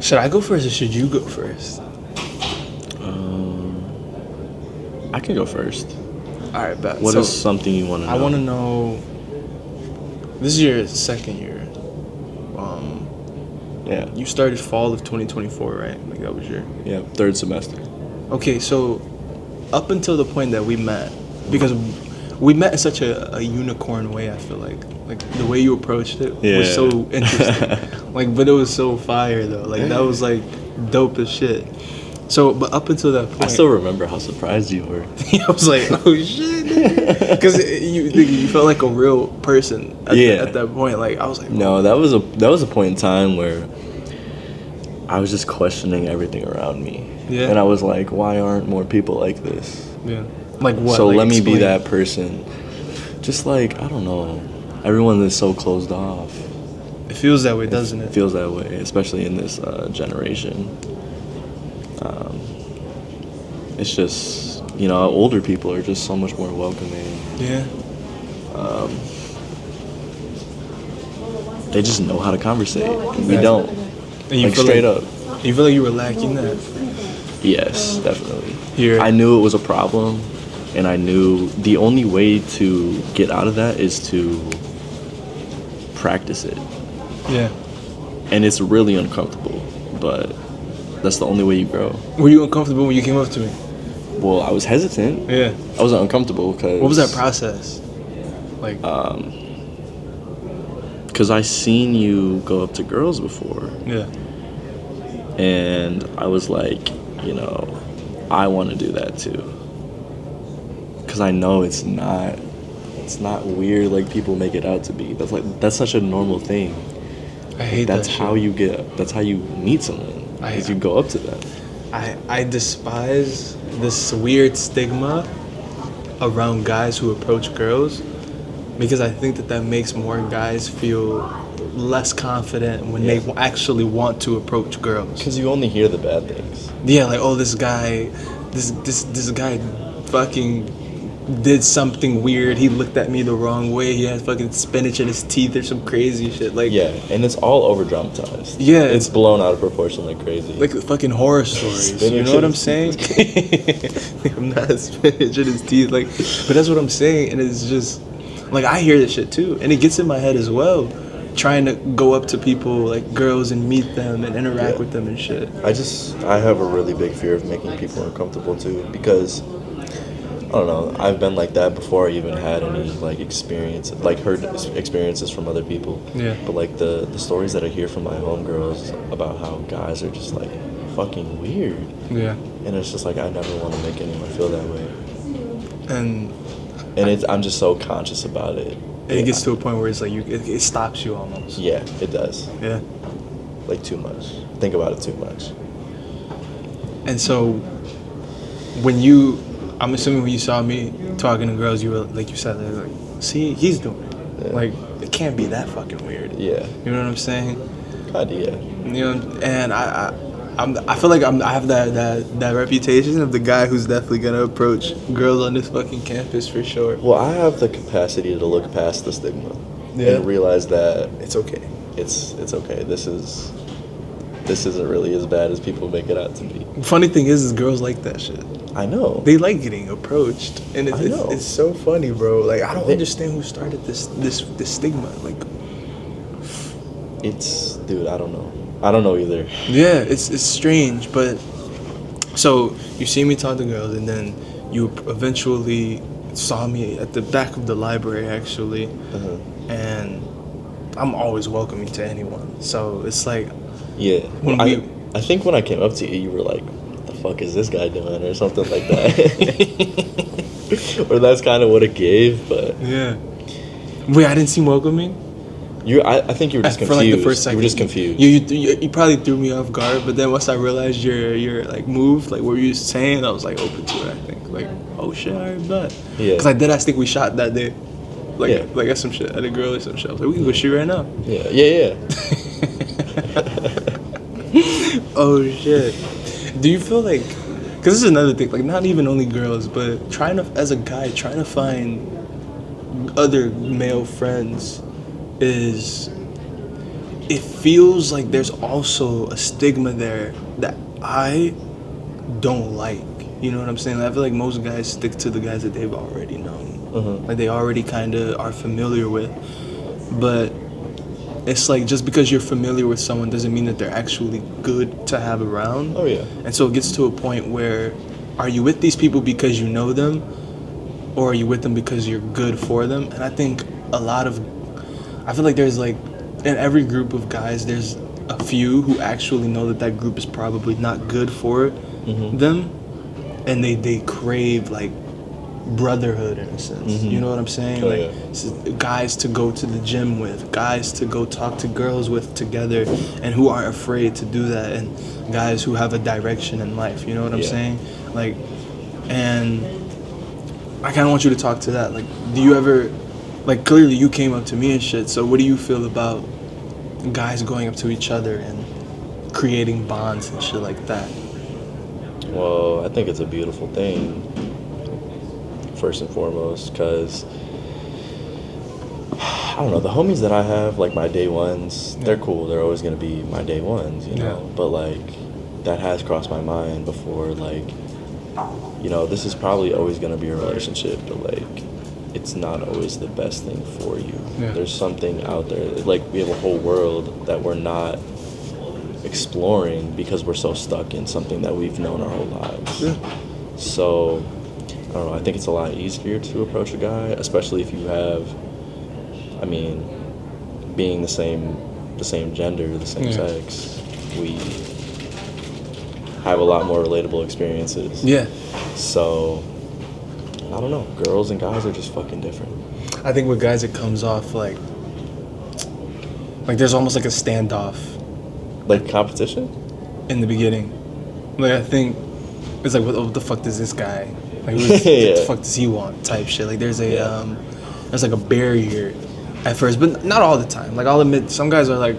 Should I go first or should you go first? I can go first. All right, bet. What is something you want to know? I want to know. This is your second year. Yeah. You started fall of 2024, right? Like that was your. Yeah, third semester. Okay, so up until the point that we met, because we met in such a unicorn way, I feel like the way you approached it was so interesting. But it was so fire though. Like that was like dope as shit. So, but up until that point, I still remember how surprised you were. I was like, oh shit, because you felt like a real person at that point. Like I was like, no, that was a point in time where I was just questioning everything around me. Yeah. And I was like, why aren't more people like this? Yeah. Like what? So like, let me explain. be that person. Just like, I don't know. Everyone is so closed off. It feels that way, doesn't it? It feels that way, especially in this generation. It's just, older people are just so much more welcoming. Yeah. They just know how to conversate. We don't. And you like straight up. You feel like you were lacking that? Yes, definitely. Here. I knew it was a problem, and I knew the only way to get out of that is to practice it. Yeah. And it's really uncomfortable, but that's the only way you grow. Were you uncomfortable when you came up to me? Well, I was hesitant. Yeah. I wasn't uncomfortable because... What was that process? Like... Because I seen you go up to girls before. Yeah. And I was like, I want to do that too. Because I know it's not weird like people make it out to be. That's such a normal thing. I hate that's that how shit. That's how you meet someone. Is you go up to them. I despise this weird stigma around guys who approach girls, because I think that makes more guys feel less confident when they actually want to approach girls. Because you only hear the bad things. Yeah, like, oh, this guy fucking did something weird. He looked at me the wrong way. He had fucking spinach in his teeth or some crazy shit. Like, yeah, and it's all over dramatized. Yeah, it's blown out of proportion like crazy. Like fucking horror stories. You know what I'm saying? I'm not spinach in his teeth. Like, but that's what I'm saying, and it's just like I hear this shit too, and it gets in my head as well. Trying to go up to people like girls and meet them and interact with them and shit. I have a really big fear of making people uncomfortable too, because I don't know, I've been like that before I even had any like experience, like heard experiences from other people. Yeah. But like the stories that I hear from my homegirls about how guys are just like fucking weird. Yeah. And it's just like I never want to make anyone feel that way. And I'm just so conscious about it. It gets to a point where it's like it stops you almost. Yeah, it does. Yeah. Like too much. Think about it too much. And so, I'm assuming when you saw me talking to girls, you were like you said, like, see, he's doing it. Yeah. Like it can't be that fucking weird. Yeah. You know what I'm saying? God, yeah. And I feel like I have that reputation of the guy who's definitely gonna approach girls on this fucking campus for sure. Well, I have the capacity to look past the stigma and realize that it's okay. It's okay. This isn't really as bad as people make it out to be. Funny thing is girls like that shit. I know. They like getting approached, and it's so funny, bro. Like I don't understand who started this stigma. Like, dude, I don't know. I don't know either. Yeah, it's strange, but so you see me talk to girls, and then you eventually saw me at the back of the library, actually, and I'm always welcoming to anyone. So it's like, yeah. I think when I came up to you, you were like, "What the fuck is this guy doing?" or something like that. Or that's kind of what it gave, but yeah. Wait, I didn't seem welcoming. I think you were just confused. For like the first second, you were just confused. You probably threw me off guard, but then once I realized your like move, like what you were saying, I was like open to it. I think like, oh shit, alright, bet. Yeah. Because I think we shot that day, like at some shit at a girl or some shit. I was like, we can go shoot right now. Yeah. Oh shit. Do you feel like? Because this is another thing. Like not even only girls, but as a guy trying to find other male friends is it feels like there's also a stigma there that I don't like. You know what I'm saying? I feel like most guys stick to the guys that they've already known, like they already kind of are familiar with. But it's like just because you're familiar with someone doesn't mean that they're actually good to have around. Oh yeah. And so it gets to a point where, are you with these people because you know them, or are you with them because you're good for them? And I think I feel like there's like, in every group of guys, there's a few who actually know that group is probably not good for them, and they crave like brotherhood in a sense. You know what I'm saying? Oh, like guys to go to the gym with, guys to go talk to girls with together, and who aren't afraid to do that, and guys who have a direction in life. You know what I'm saying? Like, and I kind of want you to talk to that. Like, do you ever, like, clearly you came up to me and shit. So what do you feel about guys going up to each other and creating bonds and shit like that? Well, I think it's a beautiful thing, first and foremost, because I don't know, the homies that I have, like my day ones, they're cool. They're always gonna be my day ones, you know. But like, that has crossed my mind before. Like, you know, this is probably always gonna be a relationship, but like, it's not always the best thing for you. There's something out there. Like, we have a whole world that we're not exploring because we're so stuck in something that we've known our whole lives. So I don't know, I think it's a lot easier to approach a guy, especially if you have, I mean, being the same gender, the same sex, we have a lot more relatable experiences. So I don't know, girls and guys are just fucking different. I think with guys it comes off like there's almost like a standoff. Like competition? In the beginning. Like, I think it's like, what the fuck does this guy, like, what the fuck does he want type shit. Like, there's there's like a barrier at first, but not all the time. Like, I'll admit, some guys are like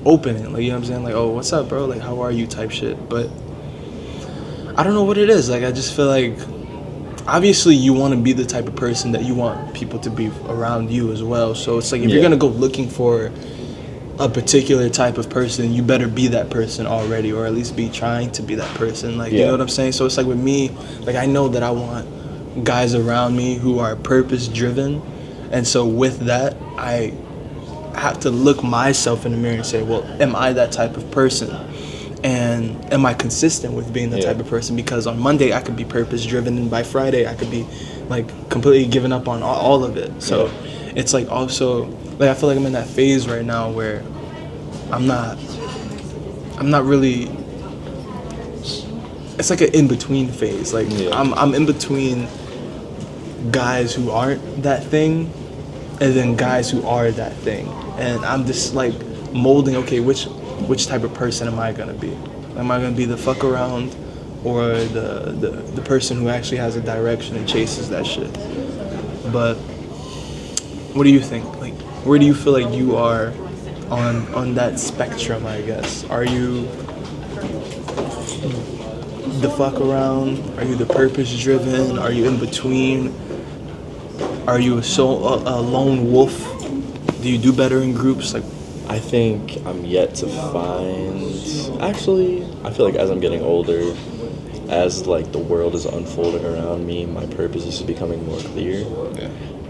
open and, like, you know what I'm saying? Like, oh, what's up, bro? Like, how are you type shit. But I don't know what it is. Like, I just feel like, obviously you want to be the type of person that you want people to be around you as well. So it's like, if you're going to go looking for a particular type of person, you better be that person already, or at least be trying to be that person. Like, you know what I'm saying? So it's like with me, like, I know that I want guys around me who are purpose driven, and so with that, I have to look myself in the mirror and say, well, am I that type of person? And am I consistent with being that type of person? Because on Monday I could be purpose driven, and by Friday I could be like completely giving up on all of it. So it's like, also, like, I feel like I'm in that phase right now where I'm not really, it's like an in-between phase. Like, I'm in between guys who aren't that thing and then guys who are that thing. And I'm just like molding, okay, which type of person am I gonna be? Am I gonna be the fuck around, or the person who actually has a direction and chases that shit? But what do you think? Like, where do you feel like you are on that spectrum, I guess? Are you the fuck around? Are you the purpose driven? Are you in between? Are you a lone wolf? Do you do better in groups? Like, I think I'm yet to find, actually, I feel like as I'm getting older, as like the world is unfolding around me, my purpose is becoming more clear.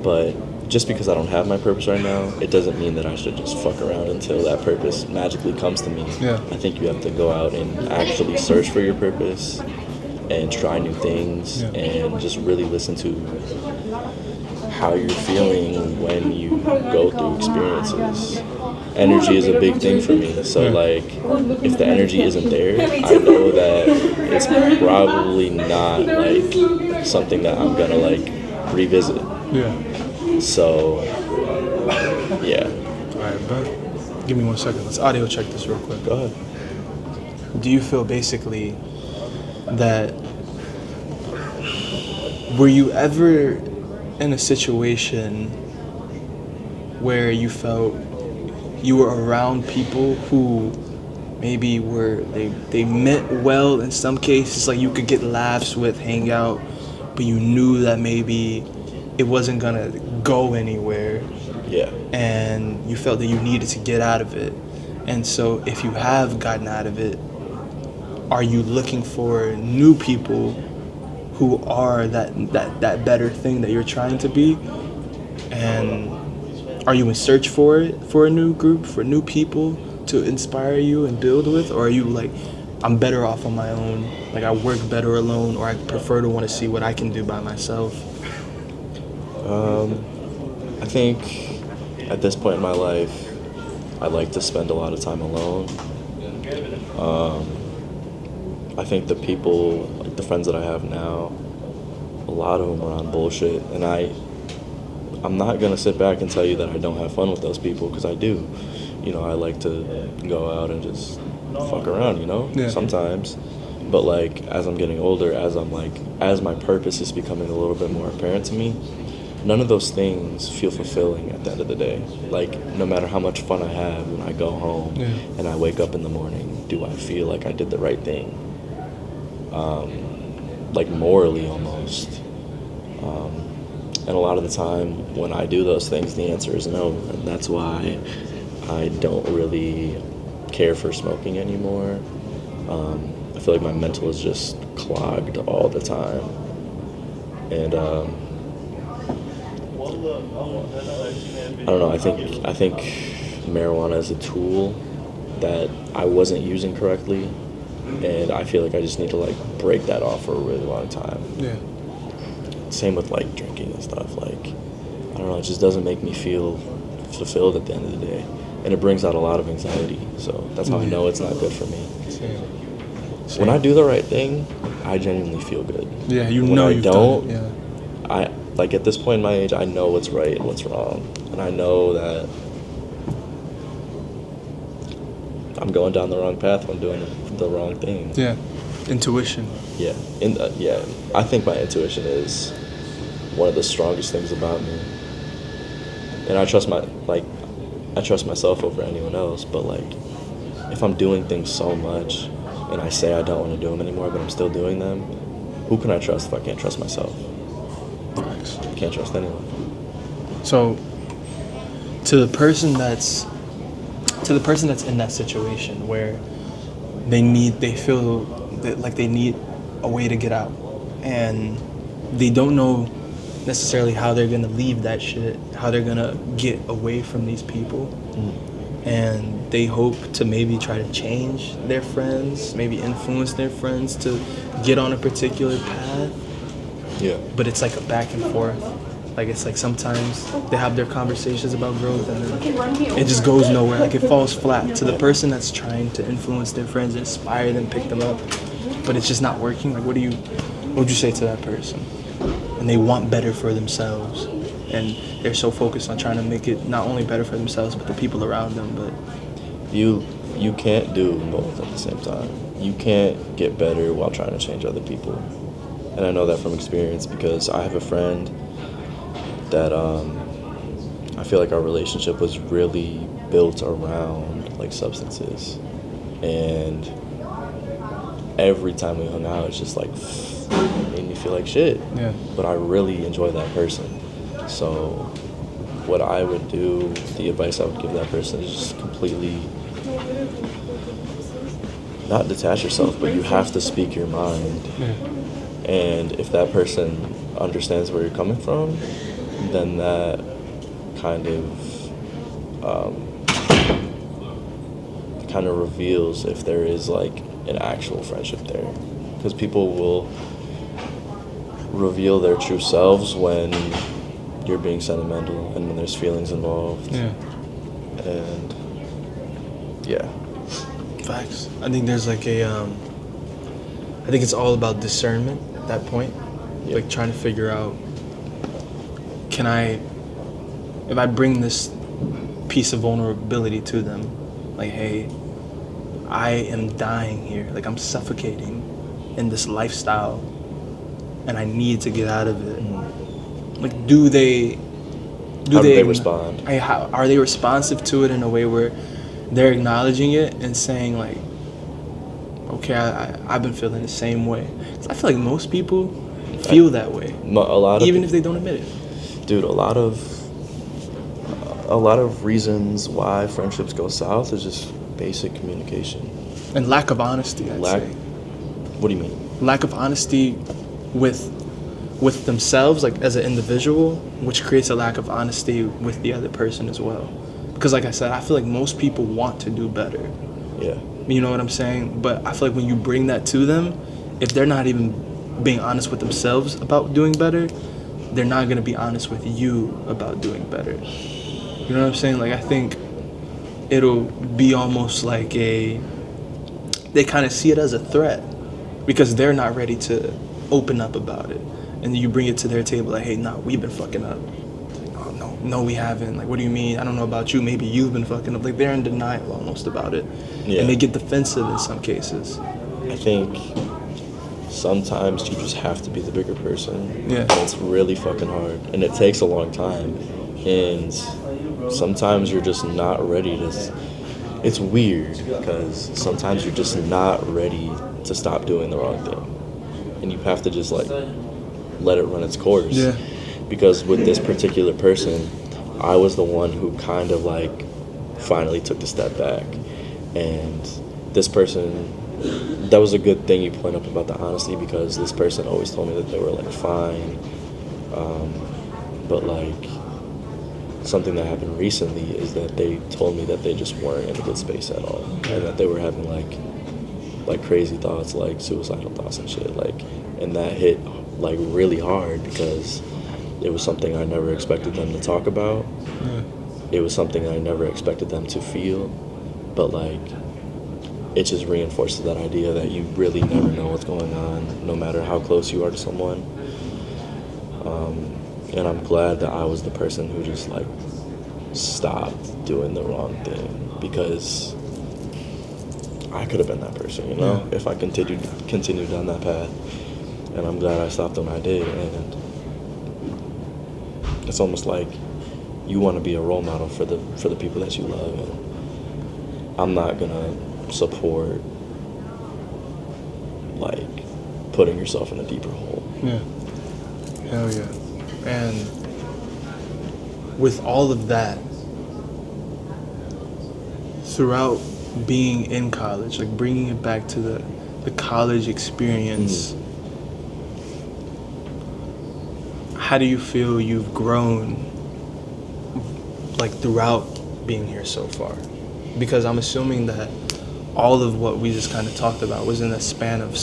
But just because I don't have my purpose right now, it doesn't mean that I should just fuck around until that purpose magically comes to me. I think you have to go out and actually search for your purpose and try new things and just really listen to how you're feeling when you go through experiences. Energy is a big thing for me. So like, if the energy isn't there, I know that it's probably not like something that I'm gonna like revisit. So yeah. Alright, bro. Give me 1 second. Let's audio check this real quick. Go ahead. Do you feel basically that, were you ever in a situation where you felt you were around people who maybe they meant well in some cases, like you could get laughs with, hang out, but you knew that maybe it wasn't gonna go anywhere, and you felt that you needed to get out of it, And so if you have gotten out of it, are you looking for new people who are that better thing that you're trying to be? And are you in search for it, for a new group, for new people to inspire you and build with? Or are you like, I'm better off on my own, like I work better alone, or I prefer to want to see what I can do by myself? I think at this point in my life, I like to spend a lot of time alone. I think the people, like the friends that I have now, a lot of them are on bullshit, and I'm not gonna sit back and tell you that I don't have fun with those people, because I do. You know, I like to go out and just fuck around, you know, sometimes. But like as I'm getting older, as my purpose is becoming a little bit more apparent to me, none of those things feel fulfilling at the end of the day. Like, no matter how much fun I have when I go home and I wake up in the morning, do I feel like I did the right thing? Like morally almost. And a lot of the time when I do those things, the answer is no. And that's why I don't really care for smoking anymore. I feel like my mental is just clogged all the time. And I don't know, I think marijuana is a tool that I wasn't using correctly, and I feel like I just need to like break that off for a really long time. Yeah. Same with like drinking and stuff. Like, I don't know, it just doesn't make me feel fulfilled at the end of the day, and it brings out a lot of anxiety. So that's how I know it's not good for me. Same. When I do the right thing, I genuinely feel good. Yeah, when I don't, done it. Yeah. I like at this point in my age, I know what's right and what's wrong, and I know that I'm going down the wrong path when I'm doing the wrong thing. Yeah, intuition. Yeah, I think my intuition is one of the strongest things about me, and I trust myself over anyone else. But like, if I'm doing things so much, and I say I don't want to do them anymore, but I'm still doing them, who can I trust if I can't trust myself? I can't trust anyone. So, to the person that's in that situation where they feel that like they need a way to get out, and they don't know necessarily how they're gonna leave that shit, how they're gonna get away from these people, and they hope to maybe try to change their friends, maybe influence their friends to get on a particular path. Yeah. But it's like a back and forth. Like, it's like sometimes they have their conversations about growth and then it just goes nowhere. Like, it falls flat to the person that's trying to influence their friends, inspire them, pick them up. But it's just not working. Like, what would you say to that person? And they want better for themselves. And they're so focused on trying to make it not only better for themselves, but the people around them. But you can't do both at the same time. You can't get better while trying to change other people. And I know that from experience, because I have a friend that I feel like our relationship was really built around like substances, and every time we hung out, it's just like made me feel like shit. Yeah. But I really enjoy that person. So what I would do, the advice I would give that person is just completely not detach yourself, but you have to speak your mind. Yeah. And if that person understands where you're coming from, then that kind of reveals if there is like an actual friendship there, because people will reveal their true selves when you're being sentimental and when there's feelings involved. Yeah. And yeah. Facts. I think there's like I think it's all about discernment at that point. Yeah. Like trying to figure out, if I bring this piece of vulnerability to them, like, hey, I am dying here, like I'm suffocating in this lifestyle and I need to get out of it. Mm-hmm. Like, how do they respond? Are they responsive to it in a way where they're acknowledging it and saying like, okay, I've been feeling the same way? 'Cause I feel like most people feel that way, even if they don't admit it. Dude, a lot of reasons why friendships go south is just Basic communication. And lack of honesty, I'd say. What do you mean? Lack of honesty with themselves, like as an individual, which creates a lack of honesty with the other person as well. Because like I said, I feel like most people want to do better. Yeah. You know what I'm saying? But I feel like when you bring that to them, if they're not even being honest with themselves about doing better, they're not going to be honest with you about doing better. You know what I'm saying? Like, I think it'll be almost like they kind of see it as a threat because they're not ready to open up about it. And you bring it to their table like, hey, nah, we've been fucking up. Oh, no, we haven't. Like, what do you mean? I don't know about you. Maybe you've been fucking up. Like, they're in denial almost about it. Yeah. And they get defensive in some cases. I think sometimes you just have to be the bigger person. Yeah. And it's really fucking hard. And it takes a long time. And sometimes you're just not ready to... It's weird because sometimes you're just not ready to stop doing the wrong thing. And you have to just, like, let it run its course. Yeah. Because with this particular person, I was the one who kind of, like, finally took the step back. And this person, that was a good thing you point up about the honesty, because this person always told me that they were, like, fine. But, like, something that happened recently is that they told me that they just weren't in a good space at all. And that they were having, like crazy thoughts, like suicidal thoughts and shit. Like, and that hit, like, really hard because it was something I never expected them to talk about. Yeah. It was something I never expected them to feel. But, like, it just reinforces that idea that you really never know what's going on, no matter how close you are to someone. And I'm glad that I was the person who just, like, stopped doing the wrong thing, because I could have been that person, you know, if I continued down that path. And I'm glad I stopped when I did. And it's almost like you want to be a role model for the people that you love. And I'm not gonna support, like, putting yourself in a deeper hole. Yeah. Hell yeah. And with all of that, throughout being in college, like bringing it back to the college experience, how do you feel you've grown, like, throughout being here so far? Because I'm assuming that all of what we just kind of talked about was in a span of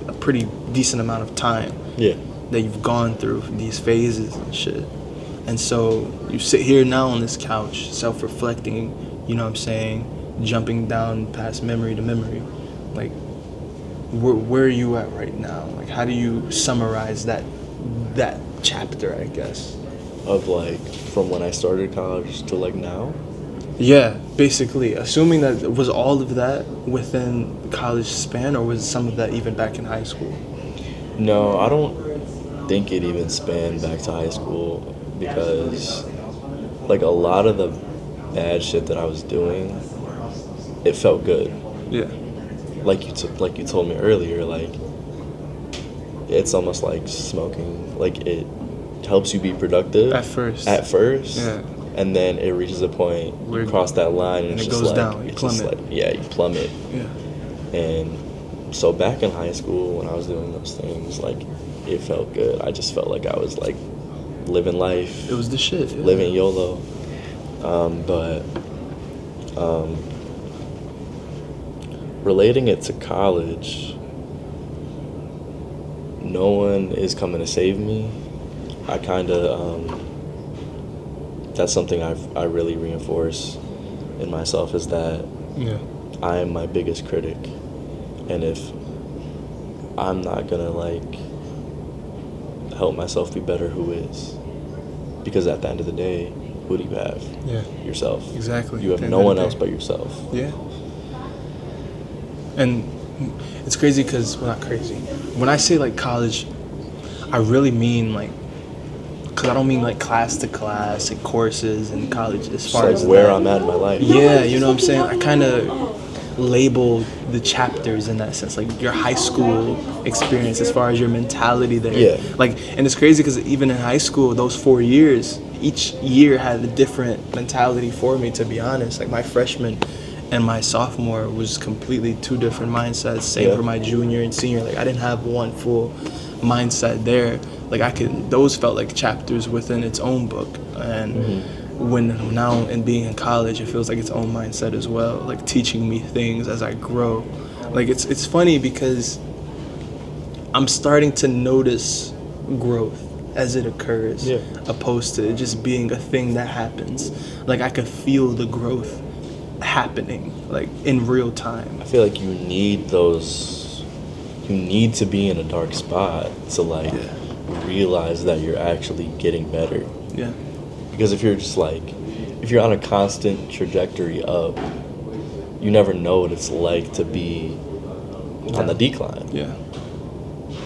a pretty decent amount of time. Yeah. That you've gone through these phases and shit. And so you sit here now on this couch, self-reflecting, you know what I'm saying, jumping down past memory to memory. Like, where are you at right now? Like, how do you summarize that chapter, I guess? Of, like, from when I started college to, like, now? Yeah, basically. Assuming that, was all of that within the college span, or was some of that even back in high school? No, I don't think it even spanned back to high school, because, like, a lot of the bad shit that I was doing, it felt good. Yeah. Like you told me earlier, like, it's almost like smoking. Like, it helps you be productive at first. Yeah. And then it reaches a point where you cross that line and it's it just goes like down. You it's plummet. just like, yeah, you plummet. Yeah. And so back in high school when I was doing those things, like, it felt good. I just felt like I was, like, living life. It was the shit. Yeah. Living YOLO. But relating it to college, no one is coming to save me. I kind of, that's something I really reinforce in myself, is that I am my biggest critic. And if I'm not gonna, like, help myself be better, who is? Because at the end of the day, who do you have? Yeah. Yourself. Exactly. You have no one else but yourself. Yeah. And it's crazy because, well, not crazy. When I say, like, college, I really mean, like, because I don't mean, like, class to class and courses and college as far as where I'm at in my life. Yeah, you know what I'm saying? I kind of label the chapters in that sense, like your high school experience as far as your mentality there. Yeah. Like, and it's crazy because even in high school, those 4 years, each year had a different mentality for me, to be honest. Like, my freshman and my sophomore was completely two different mindsets. Same for my junior and senior. Like I didn't have one full mindset there. Like those felt like chapters within its own book. And when now in being in college, it feels like its own mindset as well. Like teaching me things as I grow. Like it's funny because I'm starting to notice growth as it occurs, opposed to it just being a thing that happens. Like I could feel the growth happening, like in real time. I feel like you need those. You need to be in a dark spot to like realize that you're actually getting better. Yeah. Because if you're on a constant trajectory up, you never know what it's like to be on the decline. Yeah.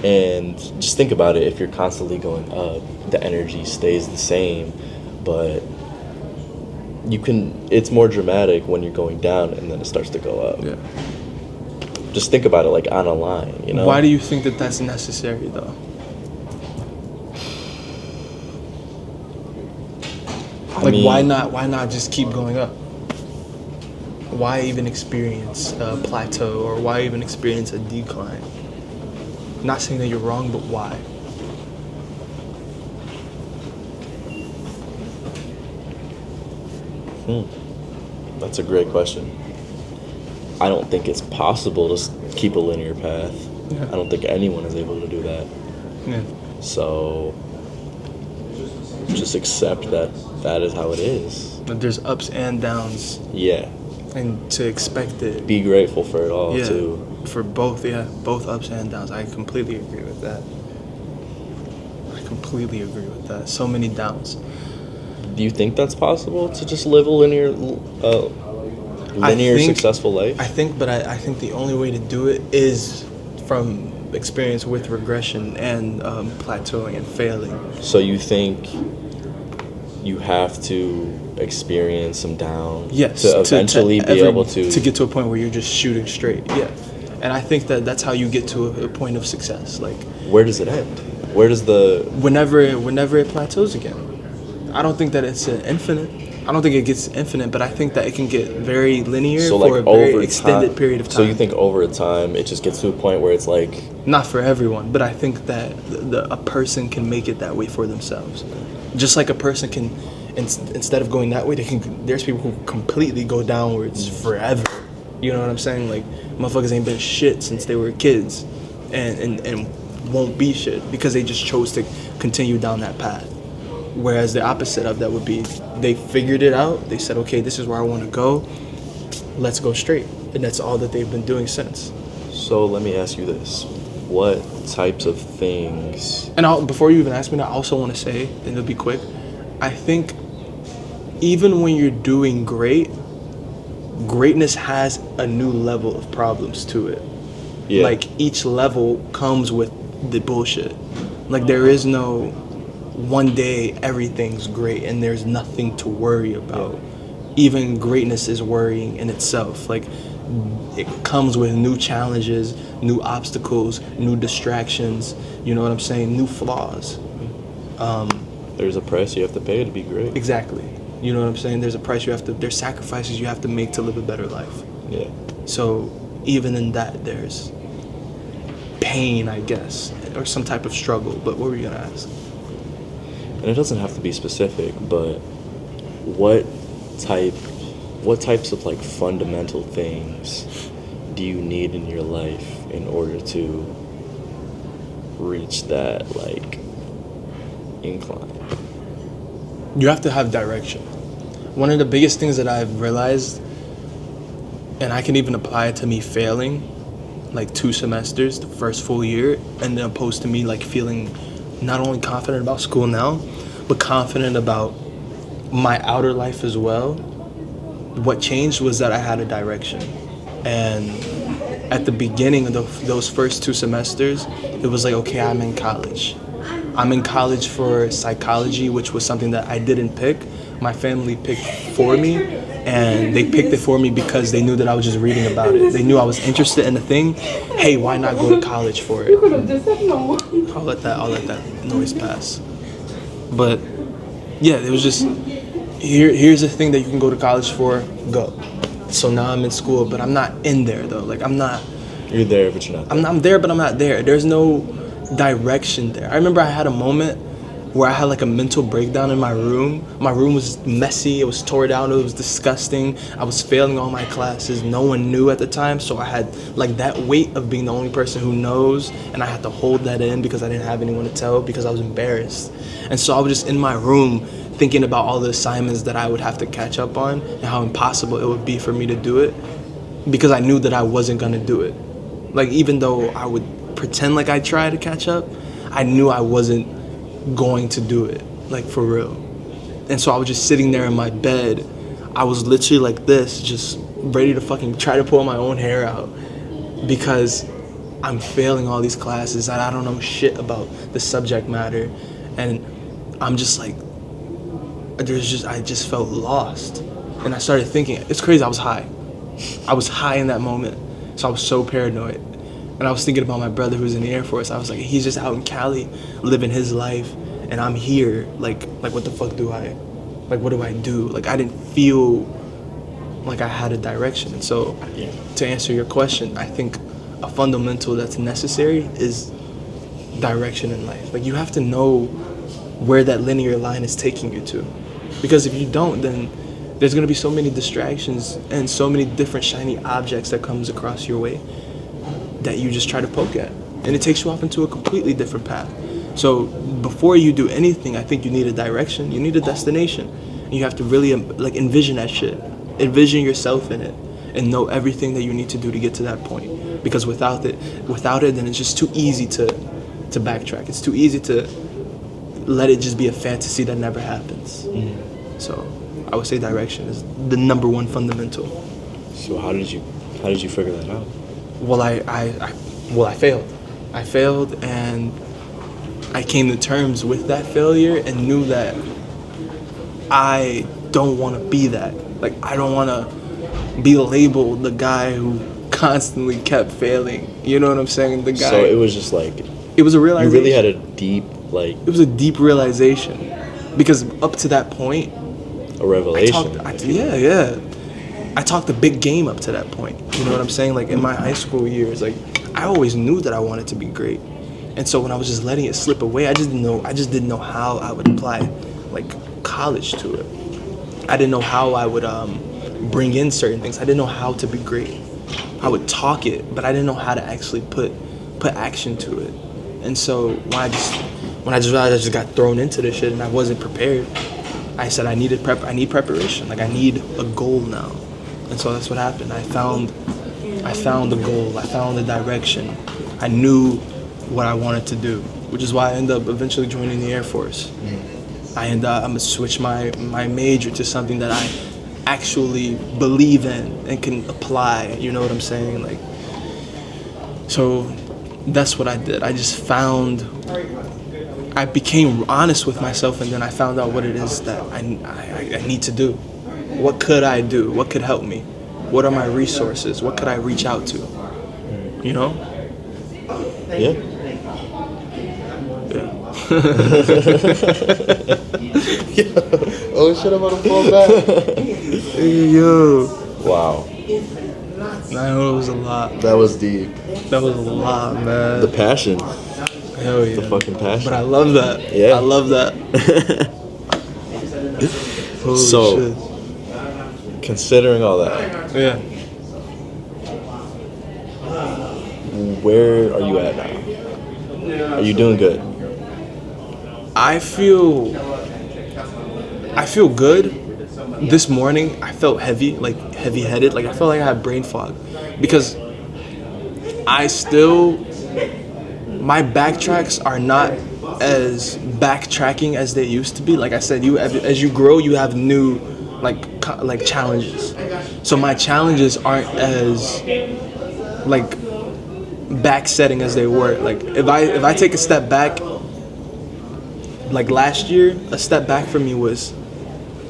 And just think about it, if you're constantly going up, the energy stays the same, but it's more dramatic when you're going down and then it starts to go up. Yeah. Just think about it like on a line, you know? Why do you think that that's necessary though? Why not just keep going up? Why even experience a plateau, or why even experience a decline? Not saying that you're wrong, but why? That's a great question. I don't think it's possible to keep a linear path. Yeah. I don't think anyone is able to do that. Yeah. So just accept that is how it is. But there's ups and downs. Yeah. And to expect it. Be grateful for it all, too. For both ups and downs. I completely agree with that. So many downs. Do you think that's possible to just live a linear successful life? I think the only way to do it is from experience with regression and plateauing and failing. So you think you have to experience some downs to eventually be able to get to a point where you're just shooting straight. Yeah. And I think that's how you get to a point of success. Like, where does it end? Whenever it plateaus again. I don't think that it's infinite. I don't think it gets infinite, but I think that it can get very linear for a very extended period of time. So you think over time it just gets to a point where it's like... Not for everyone, but I think that a person can make it that way for themselves. Just like a person can, instead of going that way, there's people who completely go downwards forever. You know what I'm saying? Like, motherfuckers ain't been shit since they were kids and won't be shit because they just chose to continue down that path. Whereas the opposite of that would be they figured it out. They said, okay, this is where I want to go. Let's go straight. And that's all that they've been doing since. So let me ask you this. What types of things... And before you even ask me that, I also want to say, and it'll be quick, I think even when you're doing greatness has a new level of problems to it. Yeah. Like, each level comes with the bullshit. Like, there is no... one day everything's great and there's nothing to worry about. Even greatness is worrying in itself. Like, it comes with new challenges, new obstacles, new distractions, you know what I'm saying, new flaws. There's a price you have to pay to be great. Exactly. You know what I'm saying? There's sacrifices you have to make to live a better life. Yeah. So even in that, there's pain, I guess, or some type of struggle. But what were you gonna ask? And it doesn't have to be specific, but what types of like fundamental things do you need in your life in order to reach that like incline? You have to have direction. One of the biggest things that I've realized, and I can even apply it to me failing like 2 semesters, the first full year, and then opposed to me like feeling not only confident about school now, but confident about my outer life as well. What changed was that I had a direction. And at the beginning of those first 2 semesters, it was like, okay, I'm in college. I'm in college for psychology, which was something that I didn't pick. My family picked for me, and they picked it for me because they knew that I was just reading about it. They knew I was interested in the thing. Hey, why not go to college for it? You could have just said no. I'll let that noise pass. But yeah, it was just here's a thing that you can go to college for. Go. So now I'm in school, but I'm not in there though. Like I'm not. You're there, but you're not there. I'm there, but I'm not there. There's no direction there. I remember I had a moment where I had like a mental breakdown in my room. My room was messy. It was tore down. It was disgusting. I was failing all my classes. No one knew at the time, so I had like that weight of being the only person who knows, and I had to hold that in because I didn't have anyone to tell because I was embarrassed. And so I was just in my room thinking about all the assignments that I would have to catch up on and how impossible it would be for me to do it because I knew that I wasn't gonna do it. Like even though I would pretend like I tried to catch up, I knew I wasn't going to do it, like for real. And so I was just sitting there in my bed. I was literally like this, just ready to fucking try to pull my own hair out because I'm failing all these classes and I don't know shit about the subject matter. And I'm just like, I just felt lost. And I started thinking, it's crazy, I was high. I was high in that moment. So I was so paranoid. And I was thinking about my brother who's in the Air Force. I was like, he's just out in Cali living his life and I'm here. Like what the fuck do I, like what do I do? Like I didn't feel like I had a direction. And so to answer your question, I think a fundamental that's necessary is direction in life. Like you have to know where that linear line is taking you to. Because if you don't, then there's gonna be so many distractions and so many different shiny objects that comes across your way that you just try to poke at. And it takes you off into a completely different path. So before you do anything, I think you need a direction, you need a destination. And you have to really like envision that shit. Envision yourself in it and know everything that you need to do to get to that point. Because without it, then it's just too easy to backtrack. It's too easy to let it just be a fantasy that never happens. So I would say direction is the number one fundamental. So how did you figure that out? Well, I failed. I failed, and I came to terms with that failure and knew that I don't want to be that. Like, I don't want to be labeled the guy who constantly kept failing. You know what I'm saying? The guy. So it was just like. It was a realization. You really had a deep, like. It was a deep realization, because up to that point. A revelation. I talked a big game up to that point. You know what I'm saying? Like in my high school years, like I always knew that I wanted to be great. And so when I was just letting it slip away, I just didn't know how I would apply like college to it. I didn't know how I would bring in certain things. I didn't know how to be great. I would talk it, but I didn't know how to actually put action to it. And so when I just realized I just got thrown into this shit and I wasn't prepared, I said I need preparation. Like I need a goal now. And so that's what happened. I found the goal. I found the direction. I knew what I wanted to do, which is why I ended up eventually joining the Air Force. I'm gonna switch my major to something that I actually believe in and can apply. You know what I'm saying? Like, so that's what I did. I became honest with myself, and then I found out what it is that I need to do. What could I do? What could help me? What are my resources? What could I reach out to? You know? Yeah. Oh shit, I'm about to fall back. Yo. Wow. I know it was a lot. That was deep. That was a lot, man. The passion. Hell yeah. The fucking passion. But I love that. Yeah. I love that. Holy so, shit. Considering all that, Yeah. where are you at now? Are you doing good? I feel good. This morning I felt heavy-headed. Like I felt like I had brain fog because my backtracks are not as backtracking as they used to be. Like I said, as you grow, you have new like challenges. So my challenges aren't as like backsetting as they were. Like if I take a step back, like last year, a step back for me was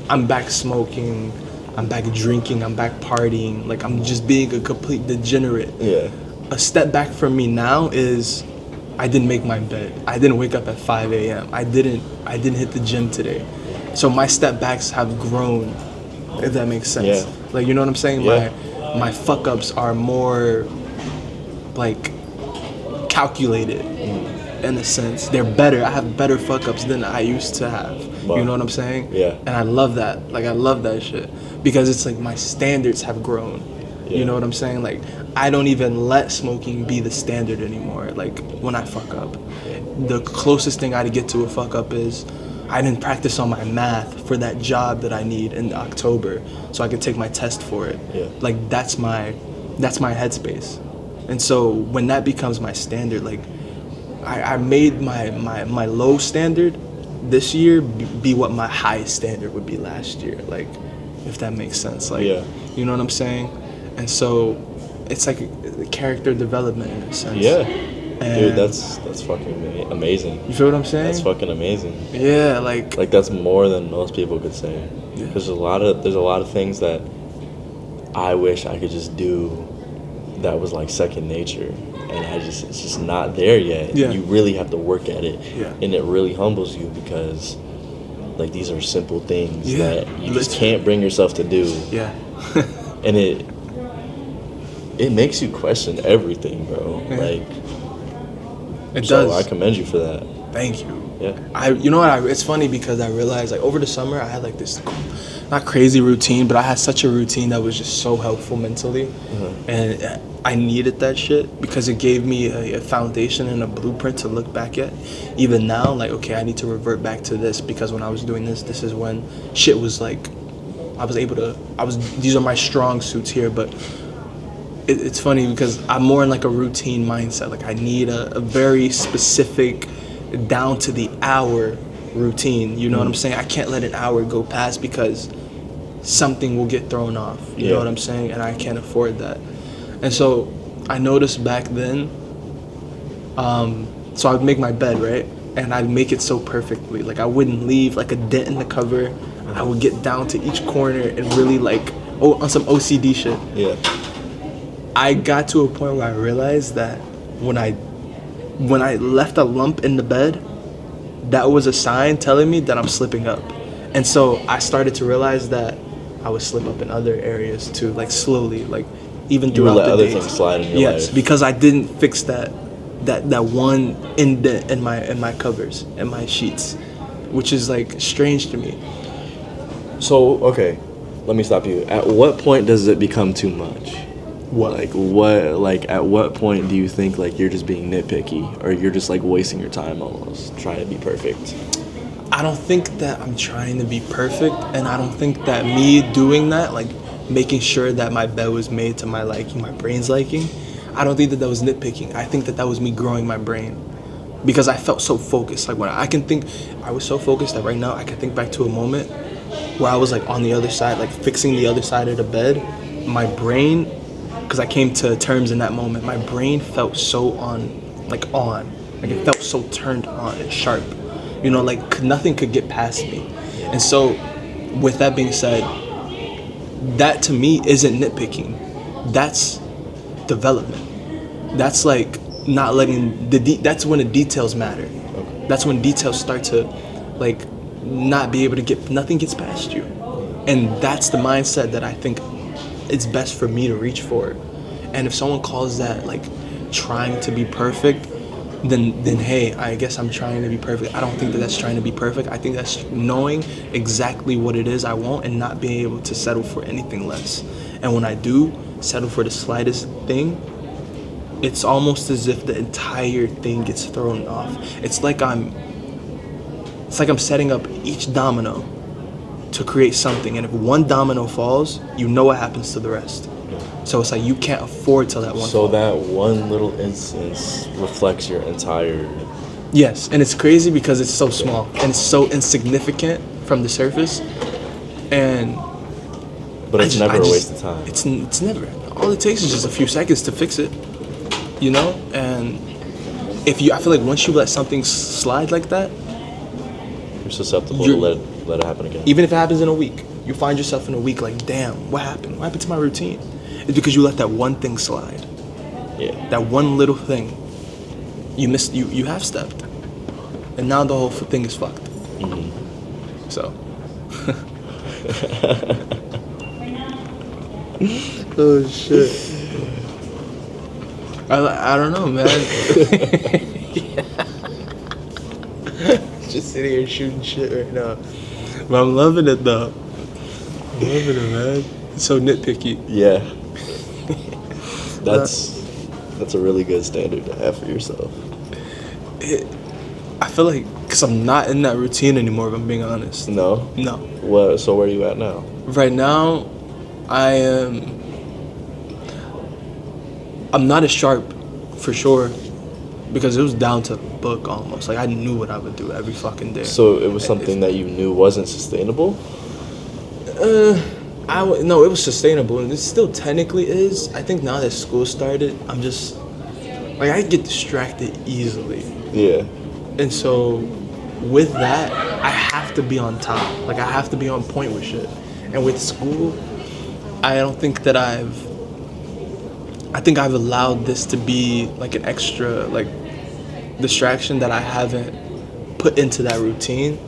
I'm back smoking, I'm back drinking, I'm back partying. Like I'm just being a complete degenerate. Yeah. A step back for me now is I didn't make my bed. I didn't wake up at 5 a.m. I didn't hit the gym today. So my step backs have grown if that makes sense. Yeah. Like, you know what I'm saying? Yeah. My fuck ups are more like calculated in a sense. They're better. I have better fuck ups than I used to have. Wow. You know what I'm saying? Yeah. And I love that. Like, I love that shit because it's like my standards have grown. Yeah. You know what I'm saying? Like, I don't even let smoking be the standard anymore. Like, when I fuck up, the closest thing I get to a fuck up is I didn't practice on my math for that job that I need in October, so I could take my test for it. Yeah. Like, that's my headspace. And so when that becomes my standard, like, I made my low standard this year be what my highest standard would be last year. Like, if that makes sense. Like, Yeah. you know what I'm saying? And so it's like a character development in a sense. Yeah. And Dude, that's fucking amazing. you feel what I'm saying? That's fucking amazing. Yeah, like That's more than most people could say. Yeah. There's a lot of things that I wish I could just do that was like second nature, and it's just not there yet. Yeah. You really have to work at it. Yeah. And it really humbles you because like these are simple things Yeah. that you just can't bring yourself to do. yeah. And it makes you question everything, bro. Yeah. Like It so does. I commend you for that. Thank you. Yeah. You know what? It's funny because I realized like over the summer I had like this not crazy routine, but I had such a routine that was just so helpful mentally, and I needed that shit because it gave me a foundation and a blueprint to look back at. Even now, like, okay, I need to revert back to this because when I was doing this is when shit was like, these are my strong suits here, but it's funny because I'm more in like a routine mindset. Like, I need a very specific, down to the hour routine. You know what I'm saying? I can't let an hour go past because something will get thrown off. You know what I'm saying? And I can't afford that. And so I noticed back then, so I would make my bed, right? And I'd make it so perfectly. Like, I wouldn't leave like a dent in the cover. I would get down to each corner and really like, on some OCD shit. Yeah. I got to a point where I realized that when I left a lump in the bed, that was a sign telling me that I'm slipping up. And so I started to realize that I would slip up in other areas too, like slowly, like even You would throughout let the other days. things slide in your Yes, life. because I didn't fix that one indent in my covers and my sheets, which is like strange to me. So, okay, let me stop you. At what point does it become too much? At what point do you think like you're just being nitpicky or you're just like wasting your time almost trying to be perfect? I don't think that I'm trying to be perfect, and I don't think that me doing that, like making sure that my bed was made to my liking, my brain's liking, I don't think that was nitpicking. I think that was me growing my brain because I felt so focused. Like, when I was so focused that right now I can think back to a moment where I was like on the other side, like fixing the other side of the bed. My brain, because I came to terms in that moment, my brain felt so like it felt so turned on and sharp, you know, like nothing could get past me. And so with that being said, that to me isn't nitpicking, that's development. That's like not letting that's when the details matter. That's when details start to like not be able to nothing gets past you. And that's the mindset that I think it's best for me to reach for. And if someone calls that like trying to be perfect, then hey, I guess I'm trying to be perfect. I don't think that that's trying to be perfect. I think that's knowing exactly what it is I want and not being able to settle for anything less. And when I do settle for the slightest thing, it's almost as if the entire thing gets thrown off. It's like I'm setting up each domino to create something, and if one domino falls, you know what happens to the rest. So it's like you can't afford to let one So fall. that one little instance reflects your entire... Yes, and it's crazy because it's so small and it's so insignificant from the surface, and But it's never a waste of time. It's never. All it takes is just a few seconds to fix it, you know. And I feel like once you let something slide like that, You're susceptible to let it happen again. even if it happens in a week, you find yourself in a week like, damn, what happened? What happened to my routine? It's because you let that one thing slide. Yeah. That one little thing, you missed. You half stepped, and now the whole thing is fucked. So. Oh shit. I don't know, man. Just sitting here shooting shit right now. But I'm loving it though. I'm loving it, man. It's so nitpicky. Yeah. That's a really good standard to have for yourself. I feel like, because I'm not in that routine anymore, if I'm being honest. No? No. What? So where are you at now? Right now, I'm not as sharp, for sure, because it was down to the book almost. Like, I knew what I would do every fucking day. So it was something that you knew wasn't sustainable? No, it was sustainable, and it still technically is. I think now that school started, I'm just, like, I get distracted easily. Yeah. And so, with that, I have to be on top. Like, I have to be on point with shit. And with school, I don't think that I think I've allowed this to be, like, an extra, like, distraction that I haven't put into that routine.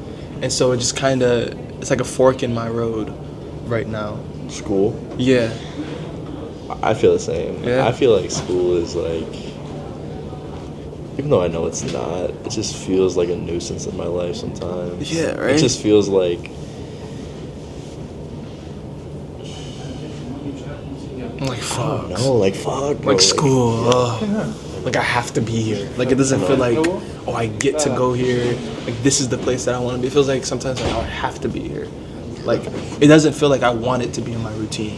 And so it just kind of, it's like a fork in my road right now. School? Yeah. I feel the same. Yeah. I feel like school is like, even though I know it's not, it just feels like a nuisance in my life sometimes. Yeah, right? It just feels like, I'm like, fuck. no, like, fuck, bro. Like school. Like, I have to be here. Like, it doesn't feel like, oh, I get to go here. Like, this is the place that I want to be. It feels like sometimes, like, oh, I have to be here. Like, it doesn't feel like I want it to be in my routine.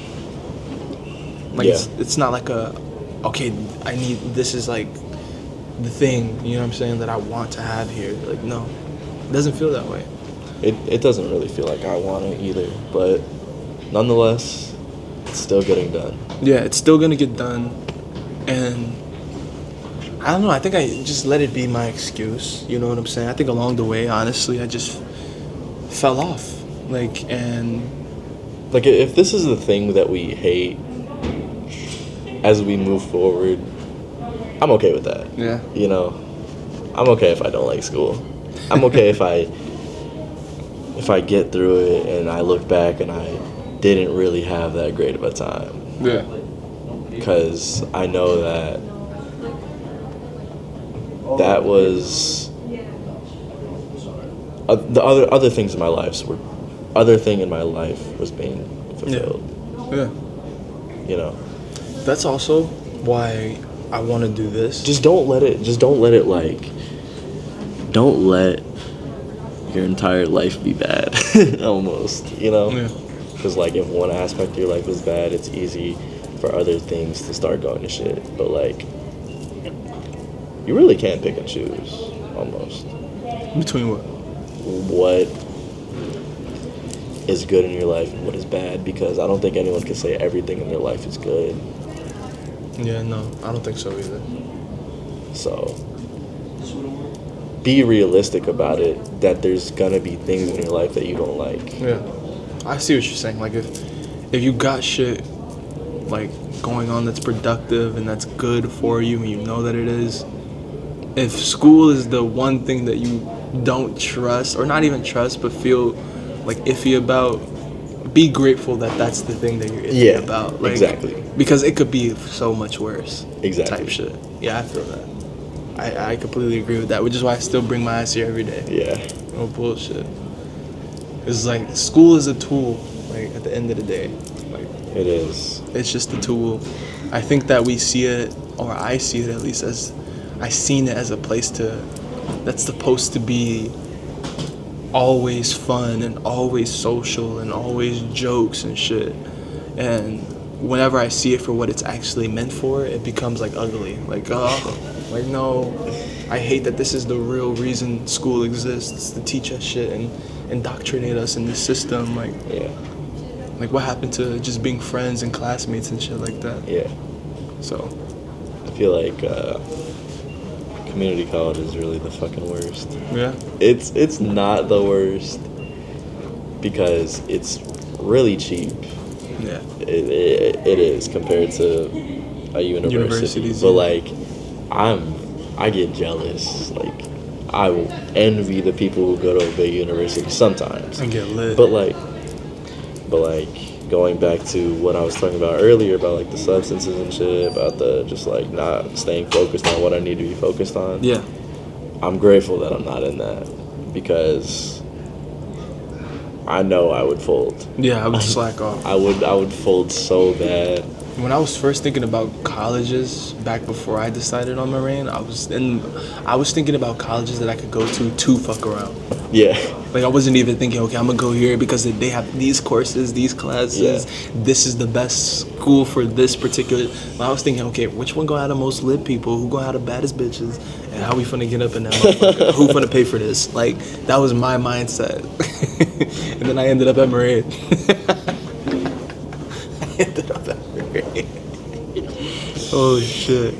Like, Yeah. it's not like okay, this is like the thing, you know what I'm saying, that I want to have here. Like, no, it doesn't feel that way. It doesn't really feel like I want it either, but nonetheless, it's still getting done. Yeah, it's still gonna get done, and I don't know. I think I just let it be my excuse. You know what I'm saying? I think along the way, honestly, I just fell off. Like, and Like, if this is the thing that we hate as we move forward, I'm okay with that. yeah, You know, I'm okay if I don't like school. I'm okay if I get through it and I look back and I didn't really have that great of a time. yeah, Because I know that was the other things in my life was being fulfilled. yeah. You know, That's also why I want to do this. don't let your entire life be bad. Almost, you know. Yeah. Because, like, if one aspect of your life is bad, it's easy for other things to start going to shit. But, like, you really can't pick and choose, almost. Between what? What is good in your life and what is bad. Because I don't think anyone can say everything in their life is good. Yeah, no, I don't think so either. So, be realistic about it, that there's gonna be things in your life that you don't like. Yeah, I see what you're saying. Like, if you got shit, like, going on that's productive and that's good for you and you know that it is, if school is the one thing that you don't trust, or not even trust, but feel, like, iffy about, be grateful that that's the thing that you're iffy about. Like, exactly. Because it could be so much worse. Exactly. Type shit. Yeah, I feel that. I completely agree with that, which is why I still bring my ass here every day. Yeah. No bullshit. It's like, school is a tool, like, at the end of the day. Like, It is. it's just a tool. I think that we see it, or I see it at least, as, I seen it as a place that's supposed to be always fun and always social and always jokes and shit. And whenever I see it for what it's actually meant for, it becomes, like, ugly. Like, oh, like, no, I hate that this is the real reason school exists, to teach us shit and indoctrinate us in this system. Like, Yeah. like, what happened to just being friends and classmates and shit like that? Yeah. So, I feel like community college is really the fucking worst. yeah. It's not the worst because it's really cheap. Yeah. It is compared to a university. Universities, But, yeah. like, I get jealous. Like, I will envy the people who go to a big university sometimes. And get lit. But like, going back to what I was talking about earlier about like the substances and shit, about the just like not staying focused on what I need to be focused on. Yeah. I'm grateful that I'm not in that because I know I would fold. Yeah, I would slack off. I would fold so bad. When I was first thinking about colleges back before I decided on Moraine, I was thinking about colleges that I could go to fuck around. Yeah. Like, I wasn't even thinking, okay, I'm gonna go here because they have these courses, these classes. Yeah. This is the best school for this particular. I was thinking, okay, which one gonna have the most lit people? Who gonna have the baddest bitches? And how we finna get up in that motherfucker? Who finna pay for this? Like, that was my mindset. And then I ended up at Moraine. I ended up at Moraine. Oh shit.